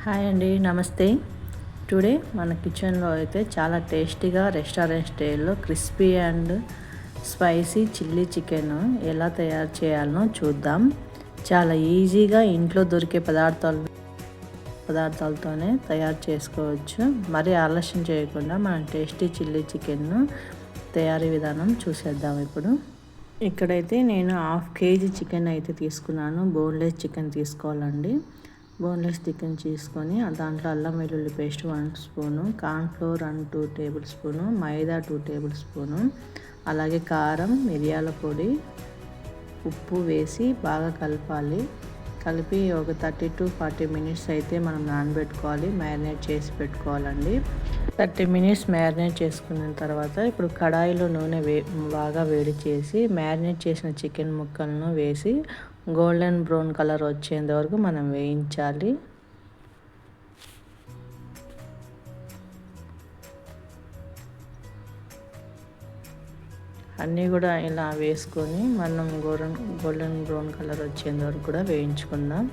Hi అండి, నమస్తే. Today మన కిచెన్లో అయితే చాలా టేస్టీగా రెస్టారెంట్ స్టైల్లో crispy and spicy chilli chicken ఎలా తయారు చేయాలనో చూద్దాం. చాలా ఈజీగా ఇంట్లో దొరికే పదార్థాలతోనే తయారు చేసుకోవచ్చు. మరి ఆలస్యం చేయకుండా మనం టేస్టీ చిల్లీ చికెన్ను తయారీ విధానం చూసేద్దాం. ఇక్కడైతే నేను 1/2 kg చికెన్ అయితే తీసుకున్నాను. బోన్లెస్ చికెన్ తీసుకోవాలండి. బోన్లెస్ చికెన్ తీసుకొని దాంట్లో అల్లం వెల్లుల్లి paste 1 spoon, cornflour 2 tablespoon, మైదా 2 టేబుల్ స్పూను, అలాగే కారం, మిరియాల పొడి, ఉప్పు వేసి బాగా కలిపి ఒక 30 to 40 మినిట్స్ అయితే మనం నానబెట్టుకోవాలి, మ్యారినేట్ చేసి పెట్టుకోవాలండి. 30 మినిట్స్ మ్యారినేట్ చేసుకున్న తర్వాత ఇప్పుడు కడాయిలో నూనె బాగా వేడి చేసి మ్యారినేట్ చేసిన చికెన్ ముక్కలను వేసి గోల్డెన్ బ్రౌన్ కలర్ వచ్చేంత వరకు మనం వేయించాలి. అన్నీ కూడా ఇలా వేసుకొని మనం గోల్డెన్ బ్రౌన్ కలర్ వచ్చేంత వరకు కూడా వేయించుకుందాం.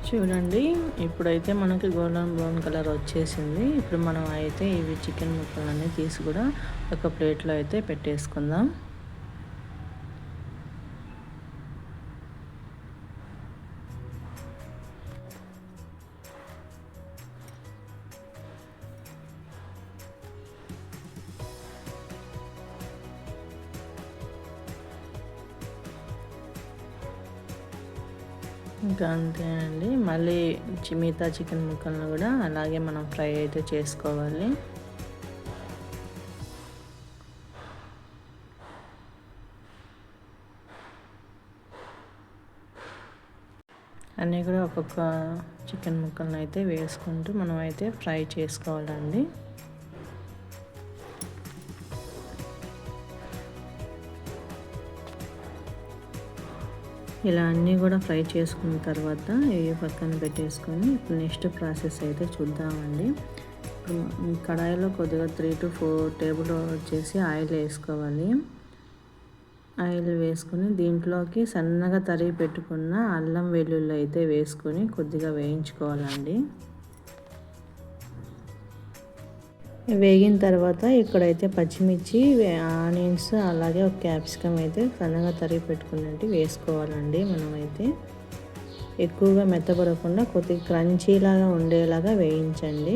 చూడండి, ఇప్పుడైతే మనకి గోల్డెన్ బ్రౌన్ కలర్ వచ్చేసింది. ఇప్పుడు మనం అయితే ఇవి చికెన్ ముక్కలన్నీ తీసి కూడా ఒక ప్లేట్లో అయితే పెట్టేసుకుందాం. ఇంకా అంతే అండి. మళ్ళీ మిగతా చికెన్ ముక్కలను కూడా అలాగే మనం ఫ్రై అయితే చేసుకోవాలి. అన్నీ కూడా ఒక్కొక్క చికెన్ ముక్కలను అయితే వేసుకుంటూ మనం అయితే ఫ్రై చేసుకోవాలండి. ఇలా అన్నీ కూడా ఫ్రై చేసుకున్న తర్వాత ఇవి పక్కన పెట్టేసుకొని ఇప్పుడు నెక్స్ట్ ప్రాసెస్ అయితే చూద్దామండి. కడాయిలో కొద్దిగా 3 to 4 టేబుల్ వచ్చేసి ఆయిల్ వేసుకోవాలి. ఆయిల్ వేసుకొని దీంట్లోకి సన్నగా తరిగి పెట్టుకున్న అల్లం వెల్లుల్లి అయితే వేసుకొని కొద్దిగా వేయించుకోవాలండి. వేగిన తర్వాత ఇక్కడైతే పచ్చిమిర్చి, ఆనియన్స్, అలాగే ఒక క్యాప్సికమ్ అయితే సన్నగా తరిగి పెట్టుకున్నట్టు వేసుకోవాలండి. మనమైతే ఎక్కువగా మెత్తపడకుండా కొద్దిగా క్రంచీలాగా ఉండేలాగా వేయించండి.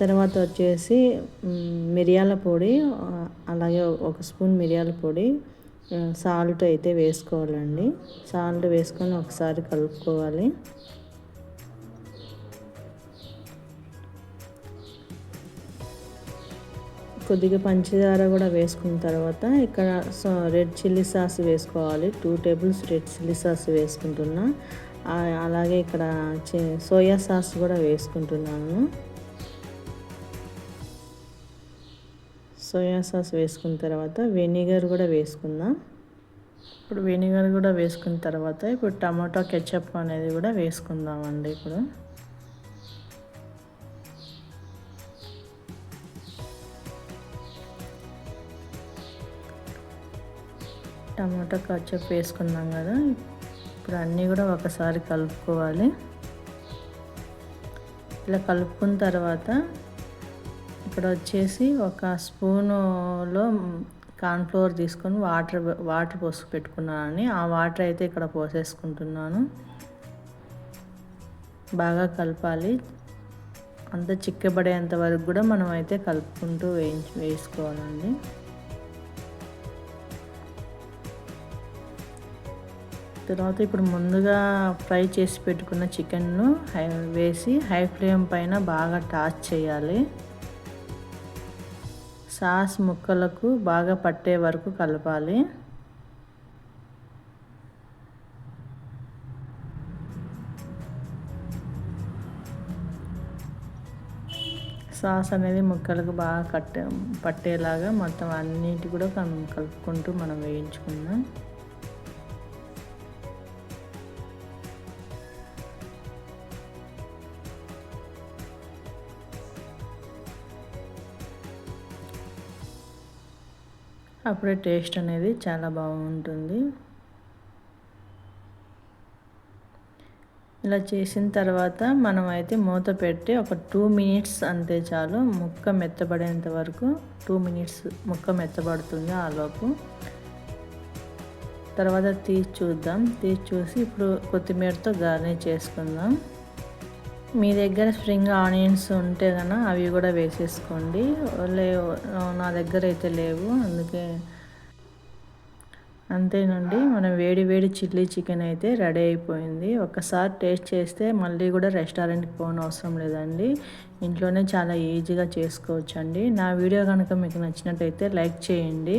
తర్వాత వచ్చేసి మిరియాల పొడి, అలాగే 1 స్పూన్ మిరియాల పొడి, సాల్ట్ అయితే వేసుకోవాలండి. సాల్ట్ వేసుకొని ఒకసారి కలుపుకోవాలి. కొద్దిగా పంచదార కూడా వేసుకున్న తర్వాత ఇక్కడ రెడ్ చిల్లీ సాస్ వేసుకోవాలి. 2 టేబుల్స్ రెడ్ చిల్లీ సాస్ వేసుకుంటున్నా. అలాగే ఇక్కడ సోయా సాస్ కూడా వేసుకుంటున్నాను. సోయా సాస్ వేసుకున్న తర్వాత వెనిగర్ కూడా వేసుకుందాం. ఇప్పుడు వెనిగర్ కూడా వేసుకున్న తర్వాత ఇప్పుడు టమాటో కెచప్ అనేది కూడా వేసుకుందామండి. ఇప్పుడు టమాటో కచ్చప్ వేసుకున్నాం కదా. ఇప్పుడు అన్నీ కూడా ఒకసారి కలుపుకోవాలి. ఇలా కలుపుకున్న తర్వాత ఇక్కడ వచ్చేసి 1 స్పూనులో కార్న్ఫ్లోర్ తీసుకొని వాటర్ పోసి పెట్టుకున్నానని ఆ వాటర్ అయితే ఇక్కడ పోసేసుకుంటున్నాను. బాగా కలపాలి. అంత చిక్కబడేంత వరకు కూడా మనం అయితే కలుపుకుంటూ వేసుకోవాలండి. తర్వాత ఇప్పుడు ముందుగా ఫ్రై చేసి పెట్టుకున్న చికెన్ను వేసి హై ఫ్లేమ్ పైన బాగా టాస్ చేయాలి. సాస్ ముక్కలకు బాగా పట్టే వరకు కలపాలి. సాస్ అనేది ముక్కలకు బాగా పట్టేలాగా మొత్తం అన్నిటి కూడా కలుపుకుంటూ మనం వేయించుకుందాం. అప్పుడే టేస్ట్ అనేది చాలా బాగుంటుంది. ఇలా చేసిన తర్వాత మనం అయితే మూత పెట్టి ఒక 2 మినిట్స్ అంతే చాలు, ముక్క మెత్తబడేంత వరకు 2 మినిట్స్ ముక్క మెత్తబడుతుంది ఆలోపు. తర్వాత తీసి చూద్దాం. తీసి చూసి ఇప్పుడు కొత్తిమీరతో గార్నిష్ చేసుకుందాం. మీ దగ్గర స్ప్రింగ్ ఆనియన్స్ ఉంటే కనుక అవి కూడా వేసేసుకోండి. నా దగ్గర అయితే లేవు, అందుకే. అంతేనండి, మనం వేడి వేడి చిల్లీ చికెన్ అయితే రెడీ అయిపోయింది. ఒకసారి టేస్ట్ చేస్తే మళ్ళీ కూడా రెస్టారెంట్కి పోవడం అవసరం లేదండి, ఇంట్లోనే చాలా ఈజీగా చేసుకోవచ్చండి. నా వీడియో కనుక మీకు నచ్చినట్టయితే లైక్ చేయండి.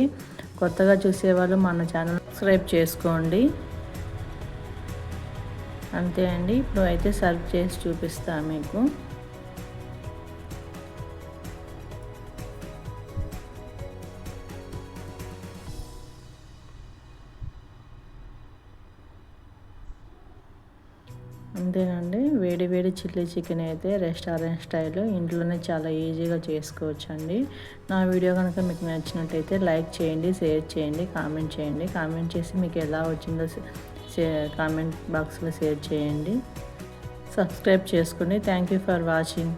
కొత్తగా చూసేవాళ్ళు మన ఛానల్ సబ్స్క్రైబ్ చేసుకోండి. అంతే అండి, ఇప్పుడు అయితే సర్వ్ చేసి చూపిస్తాను మీకు. అంతేనండి, వేడి వేడి చిల్లీ చికెన్ అయితే రెస్టారెంట్ స్టైల్లో ఇంట్లోనే చాలా ఈజీగా చేసుకోవచ్చండి. నా వీడియో కనుక మీకు నచ్చినట్టయితే లైక్ చేయండి, షేర్ చేయండి, కామెంట్ చేయండి. కామెంట్ చేసి మీకు ఎలా వచ్చిందో కామెంట్ బాక్స్లో షేర్ చేయండి. సబ్స్క్రైబ్ చేసుకోండి. Thank you for watching.